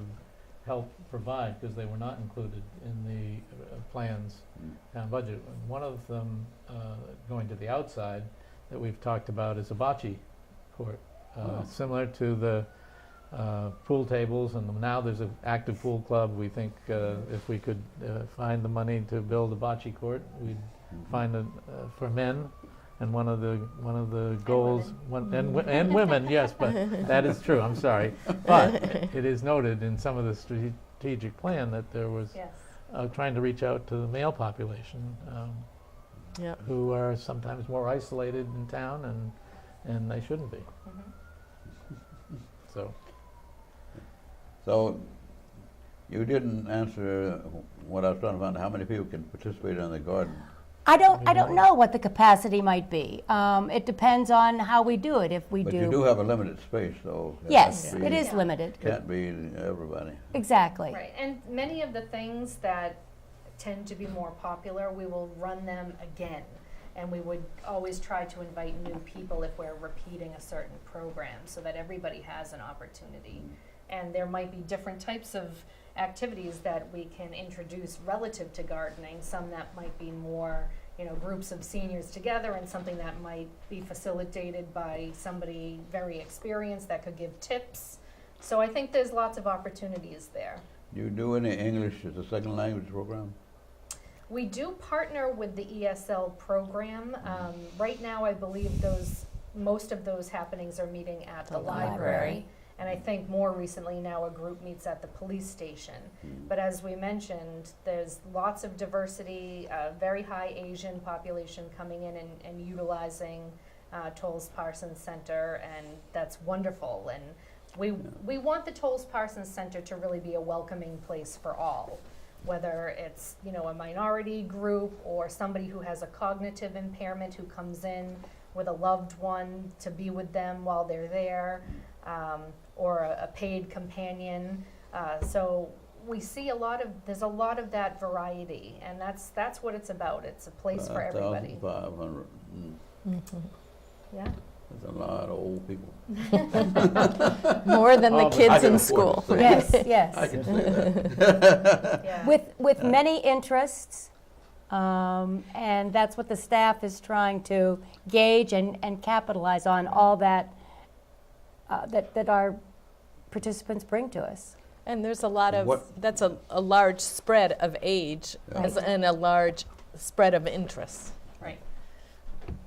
help provide, because they were not included in the plans town budget. And one of them, going to the outside, that we've talked about is a bocce court, similar to the pool tables, and now there's an active pool club. We think if we could find the money to build a bocce court, we'd find it for men. And one of the goals, and women, yes, but that is true. I'm sorry, but it is noted in some of the strategic plan that there was Yes. trying to reach out to the male population, Yep. who are sometimes more isolated in town, and they shouldn't be. So you didn't answer what I was trying to find out, how many people can participate in the garden? I don't know what the capacity might be. It depends on how we do it. If we But do. you do have a limited space, though. Yes, can't it be- is limited. Can't be everybody. Exactly. Right, and many of the things that tend to be more popular, we will run them again. And we would always try to invite new people if we're repeating a certain program, so that everybody has an opportunity. And there might be different types of activities that we can introduce relative to gardening, some that might be more, you know, groups of seniors together, and something that might be facilitated by somebody very experienced that could give tips. So I think there's lots of opportunities there. Do you do any English as a second language program? We do partner with the ESL program. Right now, I believe most of those happenings are meeting at the library. And I think more recently now a group meets at the police station. But as we mentioned, there's lots of diversity, very high Asian population coming in and utilizing Tolles Parson Center, and that's wonderful. And we want the Tolles Parson Center to really be a welcoming place for all, whether it's, you know, a minority group or somebody who has a cognitive impairment who comes in with a loved one to be with them while they're there, or a paid companion. So we see there's a lot of that variety, and that's what it's about. It's a place for everybody. 1,500. Yeah. That's a lot of old people. More than the I kids can in afford school. to say Yes, that. yes. I can say that. Yeah. With many interests, and that's what the staff is trying to gauge and capitalize on, all that that our participants bring to us. And there's a lot of, What- that's a large spread of age Yeah. and a large spread of interests. Right.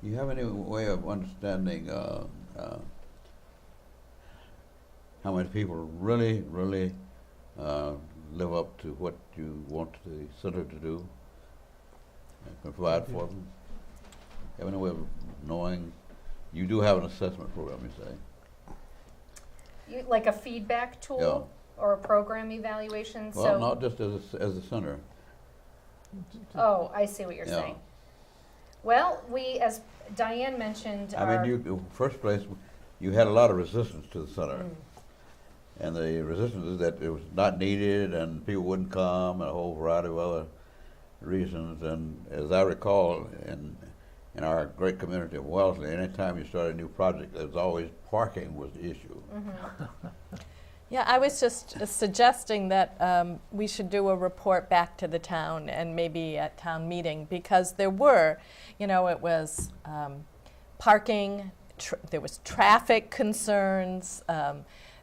You have any way of understanding how many people really live up to what you want the center to do and provide for them? Have any way of knowing? You do have an assessment program, you say? Like a feedback tool or a program evaluation? Well, not just as a center. Oh, I see what you're Yeah. saying. Well, we, as Diane mentioned, I mean, you first place, you had a lot of resistance to the center. And the resistance is that it was not needed and people wouldn't come and a whole variety of other reasons. And as I recall, in our great community of Wellesley, anytime you start a new project, there's always parking was the issue. Yeah, I was just suggesting that we should do a report back to the town and maybe at town meeting, because there were, you know, it was parking, there was traffic concerns,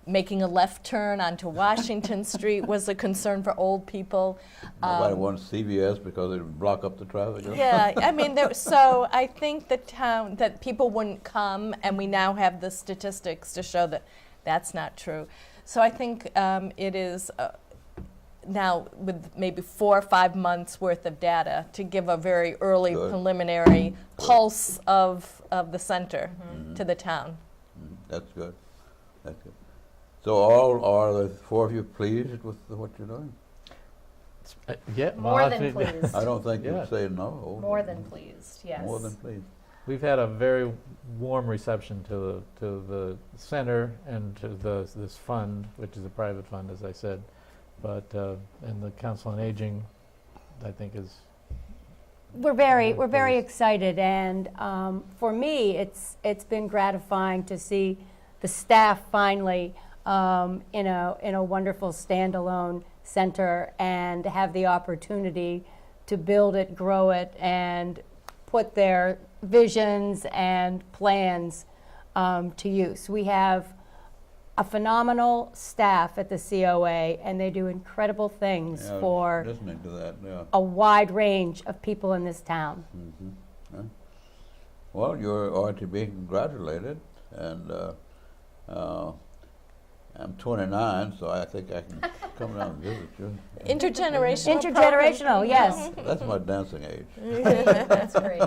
making a left turn onto Washington Street was a concern for old people. Nobody wanted CVS because it would block up the traffic. Yeah, I mean, so I think that people wouldn't come, and we now have the statistics to show that that's not true. So I think it is now with maybe 4 or 5 months worth of data to give a very early Good. preliminary pulse of the center to the town. That's good. That's good. So all are the four of you pleased with what you're doing? Yeah. more well, than I think- pleased. I don't think Yeah. you'd say no. More than pleased, yes. More than pleased. We've had a very warm reception to the center and to this fund, which is a private fund, as I said. But and the Council on Aging, I think, is We're very excited, and for me, it's been gratifying to see the staff finally in a wonderful standalone center and have the opportunity to build it, grow it, and put their visions and plans to use. We have a phenomenal staff at the COA, and they do incredible things Yeah, for listening to that, yeah. a wide range of people in this town. Yeah. Well, you are to be congratulated, and I'm 29, so I think I can come down and visit you. Intergenerational. Intergenerational, yes. That's my dancing age. That's great.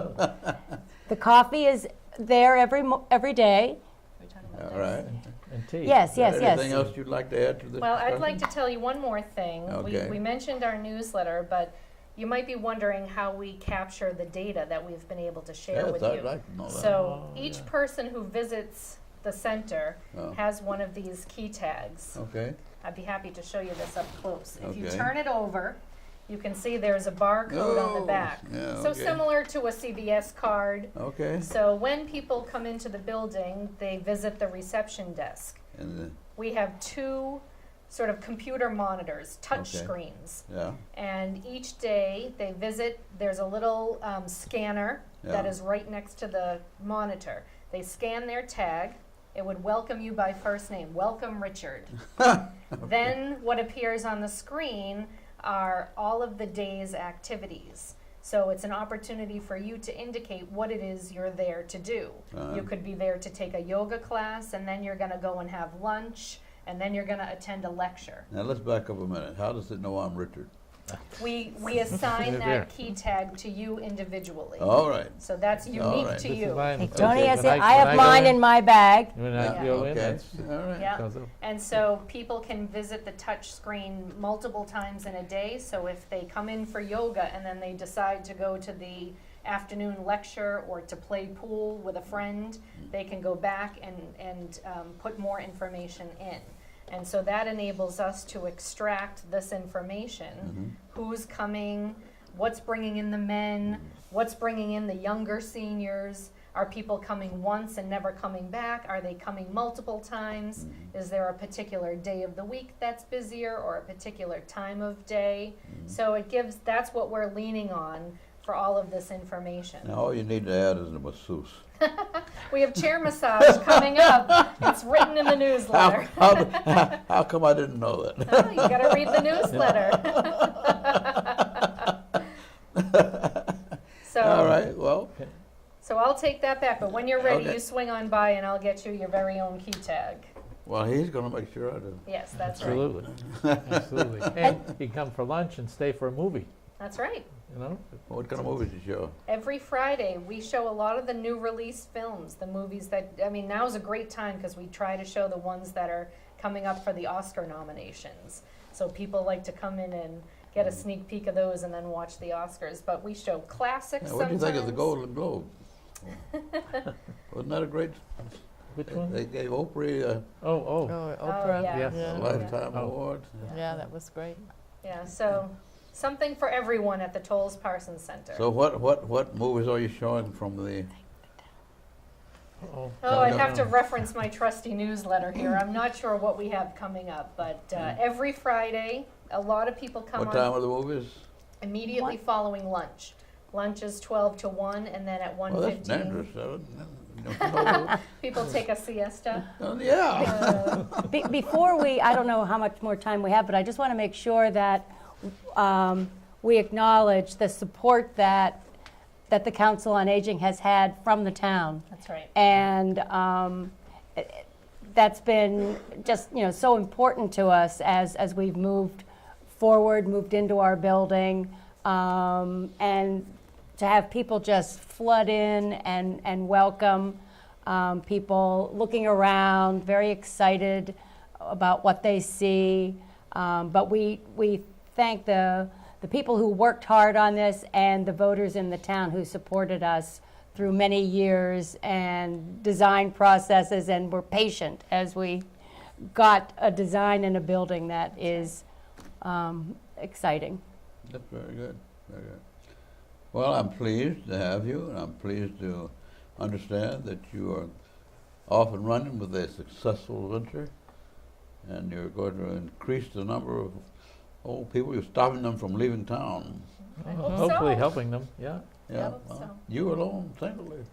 The coffee is there every day. All right. and tea. Yes, yes, Anything yes. else you'd like to add to this? Well, I'd discussion? like to tell you one more thing. Okay. We mentioned our newsletter, but you might be wondering how we capture the data that we've been able to share Yes, with I'd you. like to know that. So Oh, each yeah. person who visits the center Oh. has one of these key tags. Okay. I'd be happy to show you this up close. If you Okay. turn it over, you can see there's a barcode on Oh, the back. yeah, So okay. similar to a CVS card. Okay. So when people come into the building, they visit the reception desk. And We have 2 sort of computer monitors, touch Okay. screens. yeah. And each day they visit, there's a little scanner that Yeah. is right next to the monitor. They scan their tag. It would welcome you by first name. Welcome, Richard. Then what appears on the screen are all of the day's activities. So it's an opportunity for you to indicate what it is you're there to do. You could be there to take a yoga class, and then you're going to go and have lunch, and then you're going to attend a lecture. Now let's back up a minute. How does it know I'm Richard? We assign There. that key tag to you individually. All right. So that's All unique right. to This is you. mine. Tony Okay, has it. when I have go mine in my bag. When Yeah. I go in, Okay. that's, All right. Yeah. goes up. And so people can visit the touch screen multiple times in a day. So if they come in for yoga and then they decide to go to the afternoon lecture or to play pool with a friend, they can go back and put more information in. And so that enables us to extract this information. Who's coming, what's bringing in the men, what's bringing in the younger seniors. Are people coming once and never coming back? Are they coming multiple times? Is there a particular day of the week that's busier or a particular time of day? So it gives, that's what we're leaning on for all of this information. Now all you need to add is a masseuse. We have chair massage coming up. It's written in the newsletter. How come I didn't know that? Oh, you gotta read the newsletter. All right, well, So I'll take that back, but when you're ready, Okay. you swing on by and I'll get you your very own key tag. well, he's going to make sure I do. Yes, that's right. Absolutely, absolutely. And you can come for lunch and stay for a movie, That's right. you know? What kind of movies you show? Every Friday, we show a lot of the new release films, the movies that, I mean, now's a great time because we try to show the ones that are coming up for the Oscar nominations. So people like to come in and get a sneak peek of those and then watch the Oscars. But we show classics Now, what do you think of the sometimes. Golden Globe? Wasn't that a great? Which one? They gave Oprah Oh, Oprah. yeah. Yes. a Yeah. Lifetime Oh. Award. Yeah, that was great. Yeah, so something for everyone at the Tolles Parson Center. So what movies are you showing from the? oh. Oh, I'd have to reference my trusty newsletter here. I'm not sure what we have coming up, but every Friday, a lot of people come What on time are the movies? immediately following lunch. Lunch is 12 to 1, and then at Well, that's 1:15, dangerous. No. people take a siesta. Yeah. Before I don't know how much more time we have, but I just want to make sure that we acknowledge the support that the Council on Aging has had from the town. That's right. And that's been just, so important to us as we've moved forward, moved into our building, and to have people just flood in and welcome, people looking around, very excited about what they see. But we thank the people who worked hard on this and the voters in the town who supported us through many years and design processes and were patient as we got a design in a building that is exciting. That's very good. Very good. Well, I'm pleased to have you, and I'm pleased to understand that you are off and running with a successful venture, and you're going to increase the number of old people. You're stopping them from leaving town. I hope Hopefully so. helping them, yeah. Yeah, hope so. you alone, singly.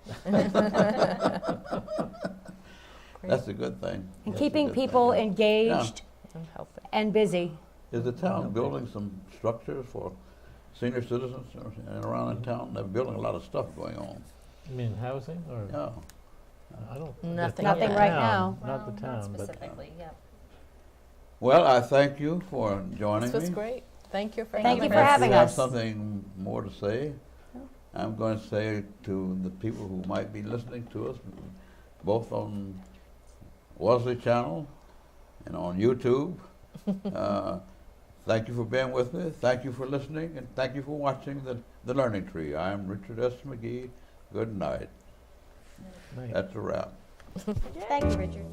That's a good thing. And That's a keeping good people thing. engaged And healthy. and busy. Is the town building some structures for senior citizens and around in town? They're building a lot of stuff going on. You mean housing, or? Yeah. I don't. Nothing not the yet. Right town, now. Not the Well, town, Not but. specifically, yeah. Well, I thank you for joining This me. was great. Thank you for Thank you having for us. having If you have us. something more to say, I'm going to say to the people who might be listening to us, both on Wellesley channel and on YouTube, thank you for being with me, thank you for listening, and thank you for watching the Learning Tree. I'm Richard S. McGhee. Good night. Nice. That's a wrap. Thank you, Richard.